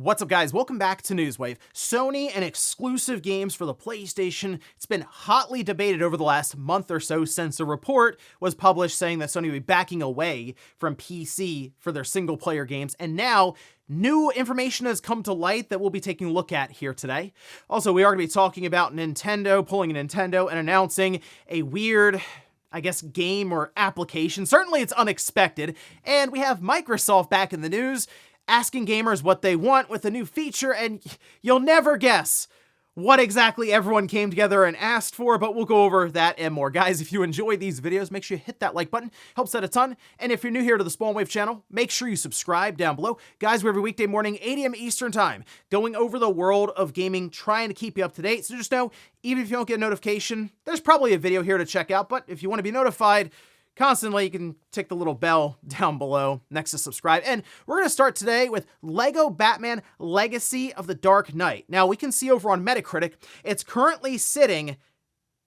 What's up, guys? Welcome back to Newswave. Sony and exclusive games for the PlayStation. It's been hotly debated over the last month or so since a report was published saying that Sony would be backing away from PC for their single-player games, and now new information has come to light that we'll be taking a look at here today. Also, we are going to be talking about Nintendo pulling a Nintendo and announcing a weird, I guess, game or application. Certainly it's unexpected, and we have Microsoft back in the news, asking gamers what they want with a new feature, and you'll never guess what exactly everyone came together and asked for, but we'll go over that and more. Guys, if you enjoy these videos, make sure you hit that like button. Helps out a ton. And if you're new here to the Spawn Wave channel, make sure you subscribe down below. Guys, we're every weekday morning, 8 a.m. Eastern time, going over the world of gaming, trying to keep you up to date. So just know, even if you don't get a notification, there's probably a video here to check out, but if you want to be notified constantly, you can tick the little bell down below next to subscribe. And we're going to start today with Lego Batman Legacy of the Dark Knight. Now, we can see over on Metacritic, it's currently sitting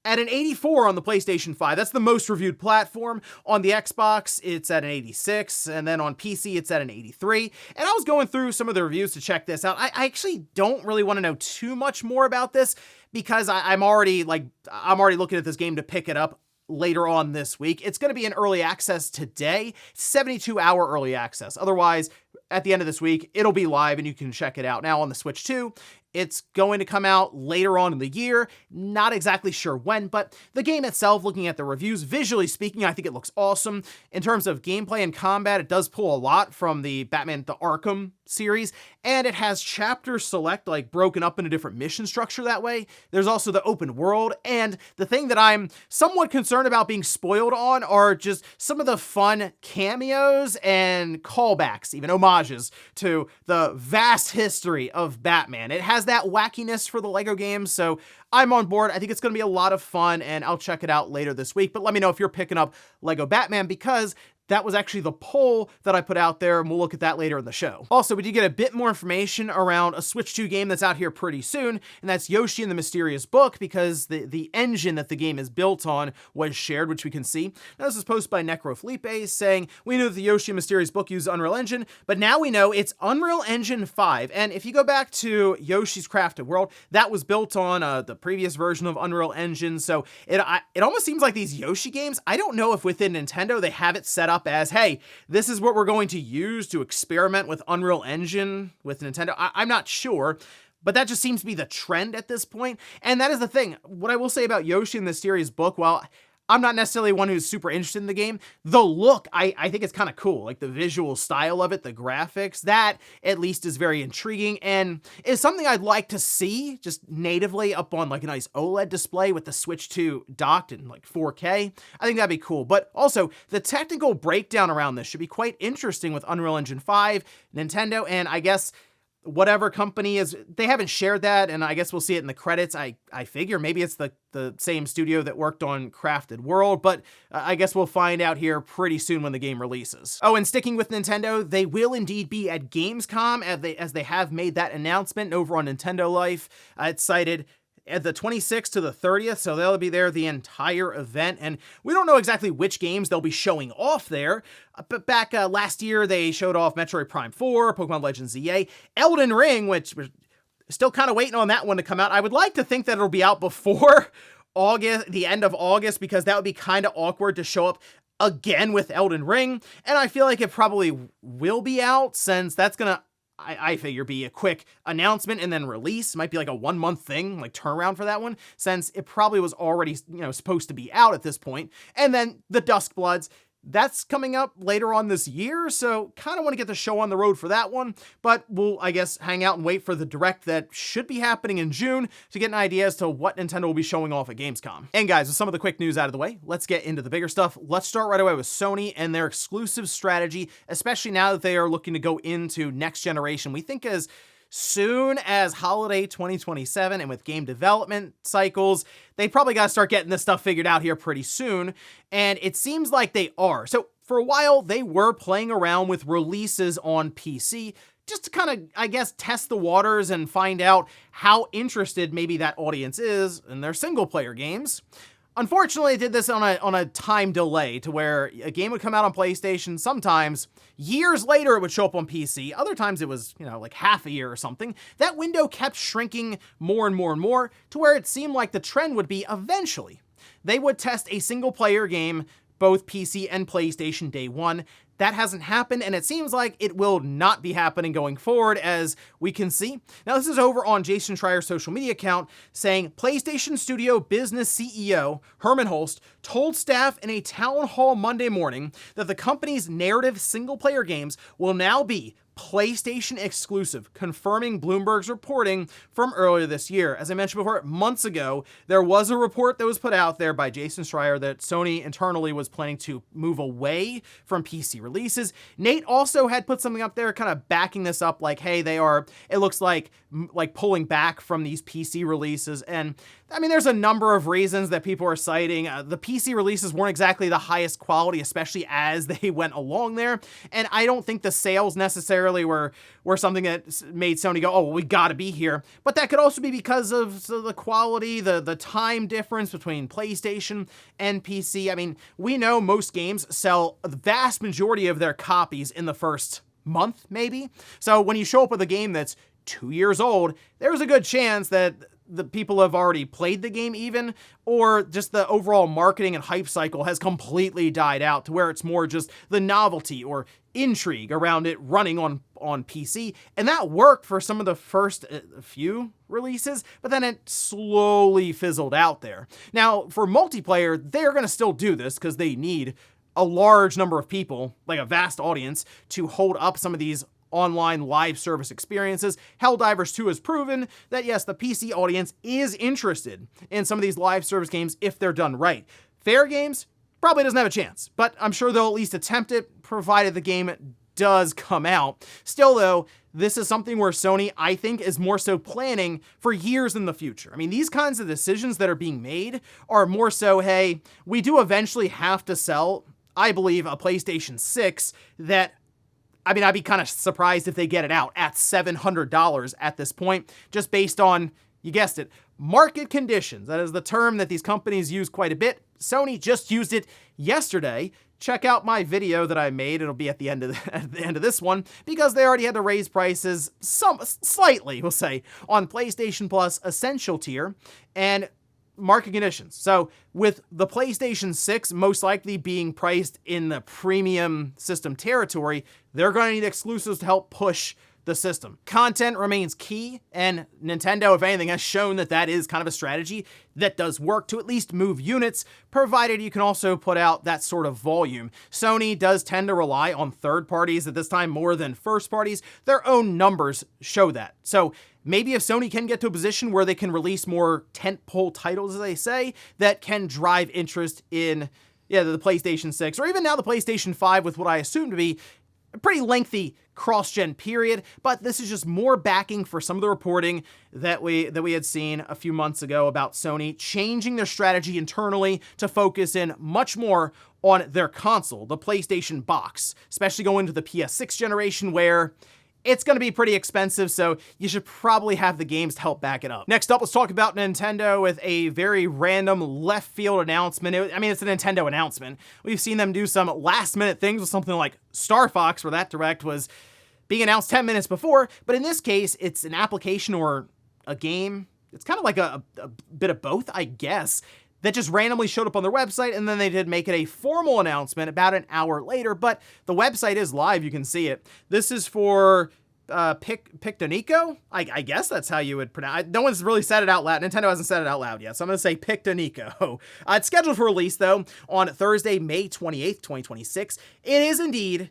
at an 84 on the PlayStation 5. That's the most reviewed platform. On the Xbox, it's at an 86, and then on PC, it's at an 83. And I was going through some of the reviews to check this out. I actually don't really want to know too much more about this because I'm already looking at this game to pick it up later on this week. It's going to be in early access today, 72-hour early access. Otherwise, at the end of this week, it'll be live and you can check it out. Now on the Switch 2, it's going to come out later on in the year. Not exactly sure when, but the game itself, looking at the reviews, visually speaking, I think it looks awesome. In terms of gameplay and combat, it does pull a lot from the Batman the Arkham series, and it has chapter select, like broken up into different mission structure that way. There's also the open world, and the thing that I'm somewhat concerned about being spoiled on are just some of the fun cameos and callbacks, even homages to the vast history of Batman. It has that wackiness for the Lego games, so I'm on board. I think it's going to be a lot of fun, and I'll check it out later this week. But let me know if you're picking up Lego Batman, because that was actually the poll that I put out there, and we'll look at that later in the show. Also, we did get a bit more information around a Switch 2 game that's out here pretty soon, and that's Yoshi and the Mysterious Book, because the engine that the game is built on was shared, which we can see. Now, this is posted by Necrofelipe saying, we knew that the Yoshi and Mysterious Book used Unreal Engine, but now we know it's Unreal Engine 5. And if you go back to Yoshi's Crafted World, that was built on the previous version of Unreal Engine, so it almost seems like these Yoshi games, I don't know if within Nintendo they have it set up as, hey, this is what we're going to use to experiment with Unreal Engine with Nintendo. I'm not sure, but that just seems to be the trend at this point. And that is the thing. What I will say about Yoshi in the Mysterious Book, while I'm not necessarily one who's super interested in the game, the look, I think it's kind of cool. Like the visual style of it, the graphics, that at least is very intriguing and is something I'd like to see just natively up on like a nice OLED display with the Switch 2 docked in like 4K. I think that'd be cool. But also, the technical breakdown around this should be quite interesting with Unreal Engine 5, Nintendo, and I guess whatever company is, they haven't shared that, and I guess we'll see it in the credits. I figure maybe it's the same studio that worked on Crafted World, but I guess we'll find out here pretty soon when the game releases. Oh, and sticking with Nintendo, they will indeed be at Gamescom, as they have made that announcement over on Nintendo Life. It's cited at the 26th to the 30th, so they'll be there the entire event, and we don't know exactly which games they'll be showing off there, but back last year, they showed off Metroid Prime 4, Pokemon Legends ZA, Elden Ring, which we're still kind of waiting on that one to come out. I would like to think that it'll be out before August, the end of August, because that would be kind of awkward to show up again with Elden Ring, and I feel like it probably will be out, since that's gonna, I figure, be a quick announcement and then release. Might be like a 1-month thing, like turnaround for that one, since it probably was already, supposed to be out at this point. And then the Duskbloods, that's coming up later on this year, so kind of want to get the show on the road for that one, but we'll, I guess, hang out and wait for the Direct that should be happening in June to get an idea as to what Nintendo will be showing off at Gamescom. And guys, with some of the quick news out of the way, let's get into the bigger stuff. Let's start right away with Sony and their exclusive strategy, especially now that they are looking to go into next generation. We think as soon as holiday 2027, and with game development cycles, they probably got to start getting this stuff figured out here pretty soon, and it seems like they are. So for a while, they were playing around with releases on PC, just to kind of, I guess, test the waters and find out how interested maybe that audience is in their single-player games. Unfortunately, it did this on a time delay to where a game would come out on PlayStation. Sometimes years later it would show up on PC. Other times it was, like half a year or something. That window kept shrinking more and more and more to where it seemed like the trend would be eventually they would test a single player game, both PC and PlayStation day one. That hasn't happened, and it seems like it will not be happening going forward, as we can see. Now, this is over on Jason Schreier's social media account, saying PlayStation Studio business CEO Herman Holst told staff in a town hall Monday morning that the company's narrative single-player games will now be PlayStation exclusive, confirming Bloomberg's reporting from earlier this year. As I mentioned before, months ago, there was a report that was put out there by Jason Schreier that Sony internally was planning to move away from PC releases. Nate also had put something up there kind of backing this up, like, hey, it looks like pulling back from these PC releases. And I mean, there's a number of reasons that people are citing. The PC releases weren't exactly the highest quality, especially as they went along there. And I don't think the sales necessarily were something that made Sony go, oh, well, we gotta be here. But that could also be because of the quality, the time difference between PlayStation and PC. I mean, we know most games sell the vast majority of their copies in the first month, maybe. So when you show up with a game that's 2 years old, there's a good chance that the people have already played the game even, or just the overall marketing and hype cycle has completely died out to where it's more just the novelty or intrigue around it running on PC. And that worked for some of the first few releases, but then it slowly fizzled out there. Now, for multiplayer, they're going to still do this because they need a large number of people, like a vast audience, to hold up some of these online live service experiences. Helldivers 2 has proven that yes, the PC audience is interested in some of these live service games if they're done right. Fair games probably doesn't have a chance, but I'm sure they'll at least attempt it, provided the game does come out. Still though, this is something where Sony, I think, is more so planning for years in the future. I mean, these kinds of decisions that are being made are more so, hey, we do eventually have to sell, I believe, a PlayStation 6 that, I mean, I'd be kind of surprised if they get it out at $700 at this point, just based on, you guessed it, market conditions. That is the term that these companies use quite a bit. Sony just used it yesterday. Check out my video that I made. It'll be at the end of this one, because they already had to raise prices slightly, we'll say, on PlayStation Plus Essential tier and market conditions. So with the PlayStation 6 most likely being priced in the premium system territory, they're going to need exclusives to help push the system. Content remains key, and Nintendo, if anything, has shown that that is kind of a strategy that does work to at least move units, provided you can also put out that sort of volume. Sony does tend to rely on third parties at this time more than first parties. Their own numbers show that. So maybe if Sony can get to a position where they can release more tentpole titles, as they say, that can drive interest in the PlayStation 6, or even now the PlayStation 5 with what I assume to be a pretty lengthy cross-gen period, but this is just more backing for some of the reporting that we had seen a few months ago about Sony changing their strategy internally to focus in much more on their console, the PlayStation box, especially going to the PS6 generation, where it's going to be pretty expensive, so you should probably have the games to help back it up. Next up, let's talk about Nintendo with a very random left field announcement. It's a Nintendo announcement. We've seen them do some last minute things with something like Star Fox, where that direct was being announced 10 minutes before, but in this case, it's an application or a game. It's kind of like a bit of both, I guess, that just randomly showed up on their website, and then they did make it a formal announcement about an hour later, but the website is live, you can see it. This is for Pictonico? I guess that's how you would pronounce it. No one's really said it out loud. Nintendo hasn't said it out loud yet, so I'm going to say Pictonico. It's scheduled for release, though, on Thursday, May 28th, 2026. It is indeed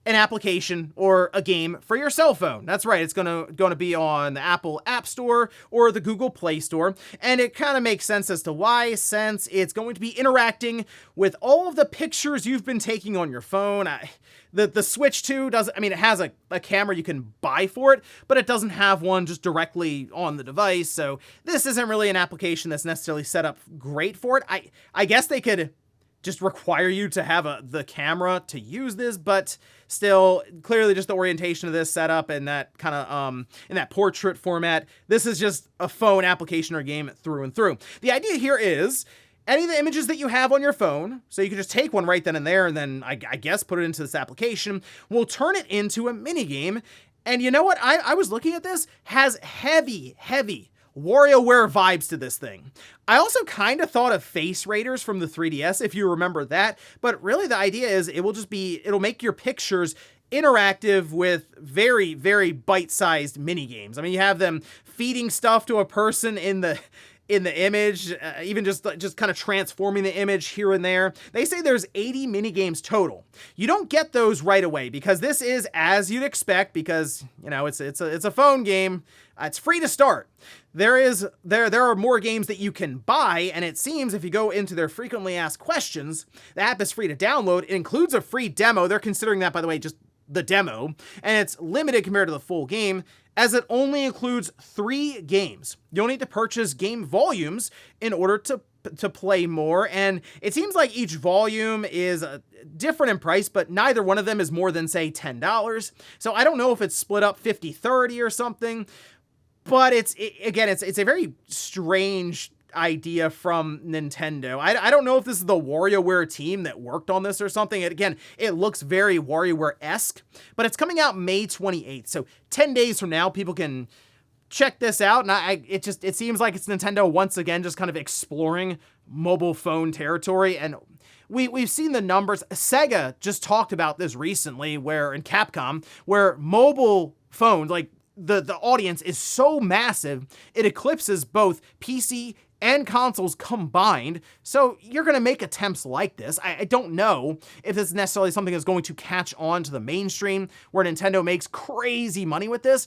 an application or a game for your cell phone. That's right, it's gonna be on the Apple App Store or the Google Play Store, and it kind of makes sense as to why, since it's going to be interacting with all of the pictures you've been taking on your phone. The Switch 2 it has a camera you can buy for it, but it doesn't have one just directly on the device, so this isn't really an application that's necessarily set up great for it. I guess they could just require you to have the camera to use this, but still, clearly just the orientation of this setup and that kind of, in that portrait format, this is just a phone application or game through and through. The idea here is, any of the images that you have on your phone, so you can just take one right then and there and then I guess put it into this application, will turn it into a minigame. And you know what? I was looking at this, has heavy WarioWare vibes to this thing. I also kind of thought of Face Raiders from the 3DS, if you remember that, but really the idea is it'll make your pictures interactive with very, very bite-sized mini games. I mean, you have them feeding stuff to a person in the image, even just kind of transforming the image here and there. They say there's 80 mini games total. You don't get those right away because this is as you'd expect because, you know, it's a phone game. It's free to start. There are more games that you can buy, and it seems if you go into their frequently asked questions, the app is free to download. It includes a free demo. They're considering that, by the way, just the demo, and it's limited compared to the full game, as it only includes 3 games. You'll need to purchase game volumes in order to play more, and it seems like each volume is different in price, but neither one of them is more than, say, $10. So I don't know if it's split up 50-30 or something, but it's a very strange idea from Nintendo. I don't know if this is the WarioWare team that worked on this or something. It looks very WarioWare-esque, but it's coming out May 28th. So 10 days from now, people can check this out. And it seems like it's Nintendo once again, just kind of exploring mobile phone territory. And we've seen the numbers. Sega just talked about this recently in Capcom, where mobile phones, like the audience is so massive, it eclipses both PC and consoles combined, so you're going to make attempts like this. I don't know if this is necessarily something that's going to catch on to the mainstream, where Nintendo makes crazy money with this,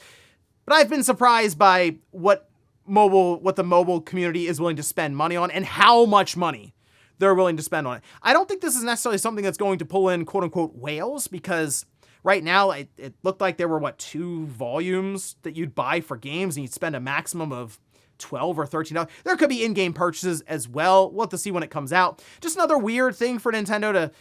but I've been surprised by what the mobile community is willing to spend money on and how much money they're willing to spend on it. I don't think this is necessarily something that's going to pull in quote-unquote whales, because right now it looked like there were, 2 volumes that you'd buy for games, and you'd spend a maximum of $12 or $13. There could be in-game purchases as well. We'll have to see when it comes out. Just another weird thing for Nintendo to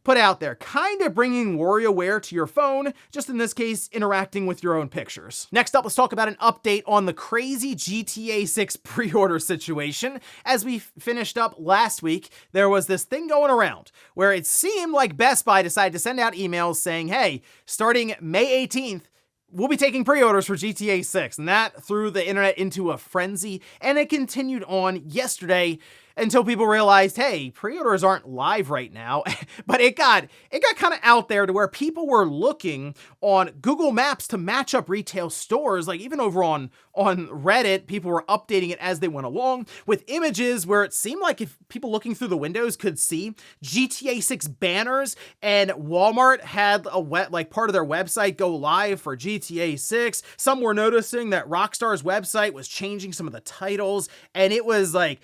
put out there, kind of bringing WarioWare to your phone, just in this case, interacting with your own pictures. Next up, let's talk about an update on the crazy GTA 6 pre-order situation. As we finished up last week, there was this thing going around where it seemed like Best Buy decided to send out emails saying, hey, starting May 18th, we'll be taking pre-orders for GTA 6, and that threw the internet into a frenzy, and it continued on yesterday until people realized, hey, pre-orders aren't live right now. But it got kind of out there to where people were looking on Google Maps to match up retail stores, like even over on Reddit, people were updating it as they went along with images where it seemed like if people looking through the windows could see GTA 6 banners, and Walmart had part of their website go live for GTA 6. Some were noticing that Rockstar's website was changing some of the titles, and it was like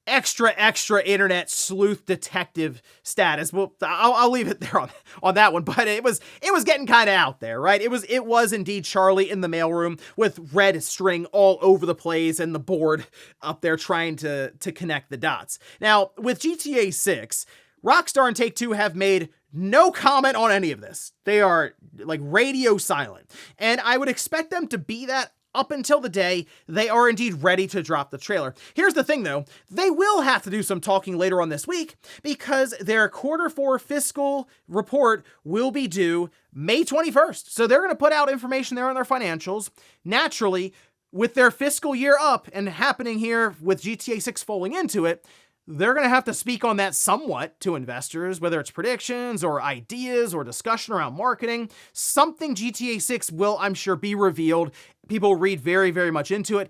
extra internet sleuth detective status. Well, I'll leave it there on that one, but it was getting kind of out there, right? It was indeed Charlie in the mailroom with red string all over the place and the board up there trying to connect the dots. Now, with GTA 6, Rockstar and Take-Two have made no comment on any of this. They are like radio silent, and I would expect them to be that up until the day they are indeed ready to drop the trailer. Here's the thing though, they will have to do some talking later on this week because their Q4 fiscal report will be due May 21st. So they're going to put out information there on their financials. Naturally, with their fiscal year up and happening here with GTA 6 falling into it, they're going to have to speak on that somewhat to investors, whether it's predictions or ideas or discussion around marketing. Something GTA 6 will, I'm sure, be revealed. People read very, very much into it.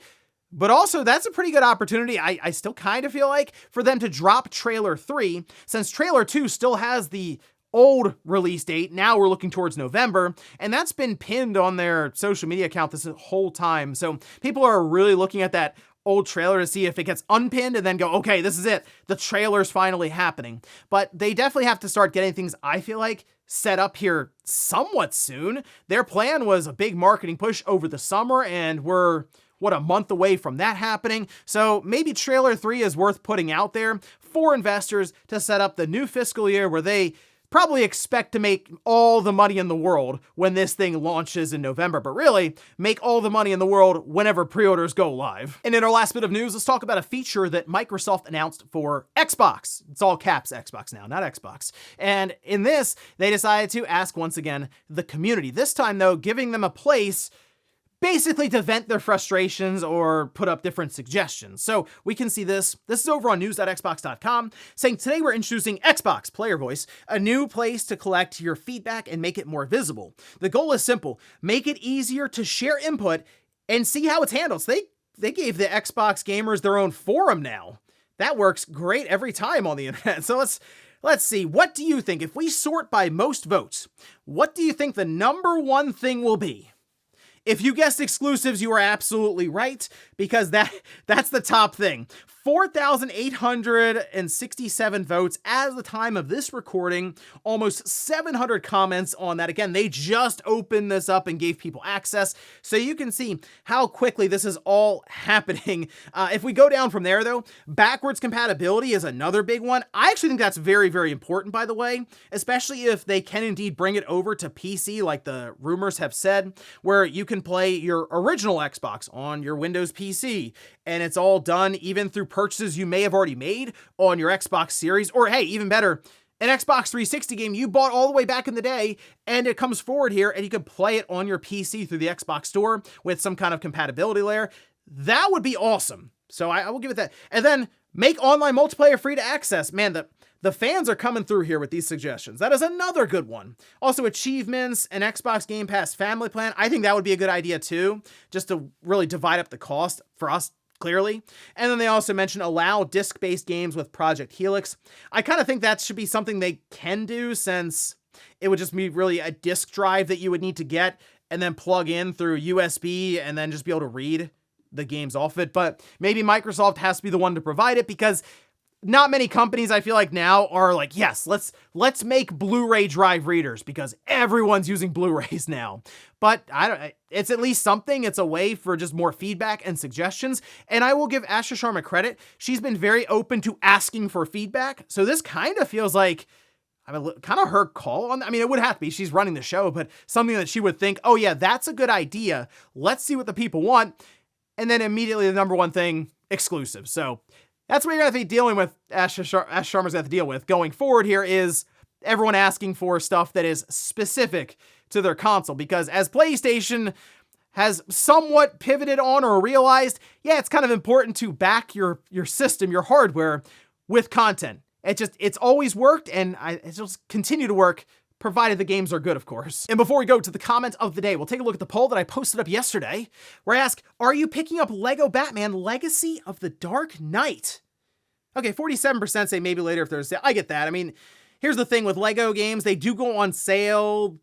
But also, that's a pretty good opportunity, I still kind of feel like, for them to drop Trailer 3, since Trailer 2 still has the old release date. Now we're looking towards November, and that's been pinned on their social media account this whole time. So people are really looking at that old trailer to see if it gets unpinned and then go, okay, this is it. The trailer's finally happening. But they definitely have to start getting things, I feel like, set up here somewhat soon. Their plan was a big marketing push over the summer, and we're, a month away from that happening. So maybe Trailer 3 is worth putting out there for investors to set up the new fiscal year where they probably expect to make all the money in the world when this thing launches in November, but really make all the money in the world whenever pre-orders go live. And in our last bit of news, let's talk about a feature that Microsoft announced for Xbox. It's all caps Xbox now, not Xbox. And in this, they decided to ask once again the community. This time though, giving them a place basically to vent their frustrations or put up different suggestions. So we can see this. This is over on news.xbox.com saying, today we're introducing Xbox Player Voice, a new place to collect your feedback and make it more visible. The goal is simple: make it easier to share input and see how it's handled. So they gave the Xbox gamers their own forum now. That works great every time on the internet. So let's see. What do you think? If we sort by most votes, what do you think the number one thing will be? If you guessed exclusives, you are absolutely right, because that's the top thing. 4,867 votes as of the time of this recording, almost 700 comments on that. Again, they just opened this up and gave people access, so you can see how quickly this is all happening. If we go down from there though, backwards compatibility is another big one. I actually think that's very, very important, by the way, especially if they can indeed bring it over to PC like the rumors have said, where you can play your original Xbox on your Windows PC, and it's all done even through purchases you may have already made on your Xbox Series, or hey, even better, an Xbox 360 game you bought all the way back in the day, and it comes forward here and you can play it on your PC through the Xbox Store with some kind of compatibility layer. That would be awesome. So I will give it that. And then make online multiplayer free to access. Man, the fans are coming through here with these suggestions. That is another good one. Also, achievements and Xbox Game Pass family plan. I think that would be a good idea too, just to really divide up the cost for us clearly. And then they also mentioned allow disc-based games with Project Helix. I kind of think that should be something they can do, since it would just be really a disc drive that you would need to get and then plug in through USB and then just be able to read the games off it. But maybe Microsoft has to be the one to provide it, because not many companies, I feel like, now are like, yes, let's make Blu-ray drive readers, because everyone's using Blu-rays now. But it's at least something. It's a way for just more feedback and suggestions. And I will give Asha Sharma credit. She's been very open to asking for feedback. So this kind of feels like kind of her call on. I mean, it would have to be. She's running the show, but something that she would think, oh yeah, that's a good idea. Let's see what the people want. And then immediately the number one thing, exclusive. So that's what you're going to be dealing with. Ash Sharma's going to have to deal with going forward here, is everyone asking for stuff that is specific to their console, because as PlayStation has somewhat pivoted on or realized, yeah, it's kind of important to back your system, your hardware, with content. It's always worked, and it's just continue to work, provided the games are good, of course. And before we go to the comment of the day, we'll take a look at the poll that I posted up yesterday, where I ask, are you picking up Lego Batman Legacy of the Dark Knight? Okay, 47% say maybe later if there's a sale. I get that. I mean, here's the thing with Lego games, they do go on sale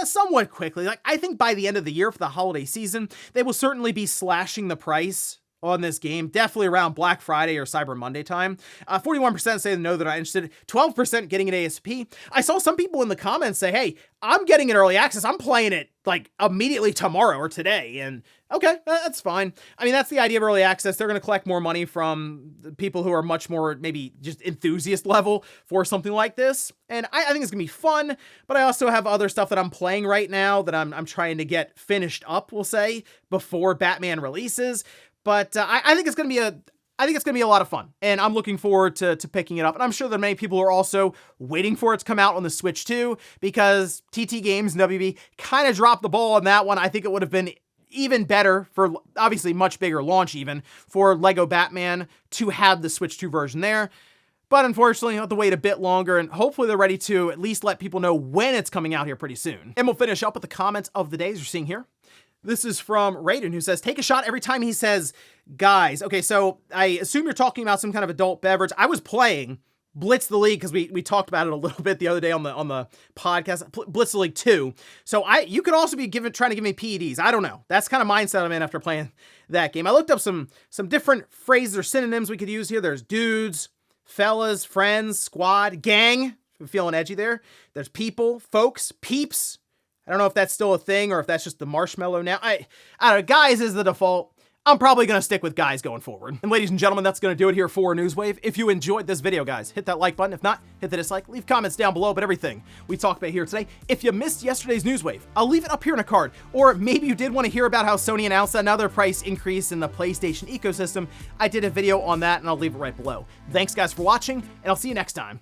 somewhat quickly. Like, I think by the end of the year for the holiday season, they will certainly be slashing the price on this game, definitely around Black Friday or Cyber Monday time. 41% say no, they're not interested. 12% getting an ASP. I saw some people in the comments say, hey, I'm getting an early access. I'm playing it like immediately tomorrow or today. And okay, that's fine. I mean, that's the idea of early access. They're going to collect more money from people who are much more maybe just enthusiast level for something like this. And I think it's going to be fun, but I also have other stuff that I'm playing right now that I'm trying to get finished up, we'll say, before Batman releases. But I think it's going to be a lot of fun, and I'm looking forward to picking it up. And I'm sure that many people are also waiting for it to come out on the Switch too, because TT Games and WB kind of dropped the ball on that one. I think it would have been even better for, obviously much bigger launch even, for Lego Batman to have the Switch 2 version there. But unfortunately, you have to wait a bit longer, and hopefully they're ready to at least let people know when it's coming out here pretty soon. And we'll finish up with the comments of the day, as you're seeing here. This is from Raiden, who says, take a shot every time he says, guys. Okay, so I assume you're talking about some kind of adult beverage. I was playing Blitz the League, because we talked about it a little bit the other day on the podcast, Blitz the League 2. So you could also be trying to give me PEDs. I don't know. That's kind of mindset I'm in after playing that game. I looked up some different phrases or synonyms we could use here. There's dudes, fellas, friends, squad, gang. I'm feeling edgy there. There's people, folks, peeps. I don't know if that's still a thing or if that's just the marshmallow now. I don't know. Guys is the default. I'm probably gonna stick with guys going forward. And ladies and gentlemen, that's gonna do it here for Newswave. If you enjoyed this video, guys, hit that like button. If not, hit the dislike, leave comments down below about everything we talked about here today. If you missed yesterday's Newswave, I'll leave it up here in a card. Or maybe you did want to hear about how Sony announced another price increase in the PlayStation ecosystem. I did a video on that and I'll leave it right below. Thanks guys for watching, and I'll see you next time.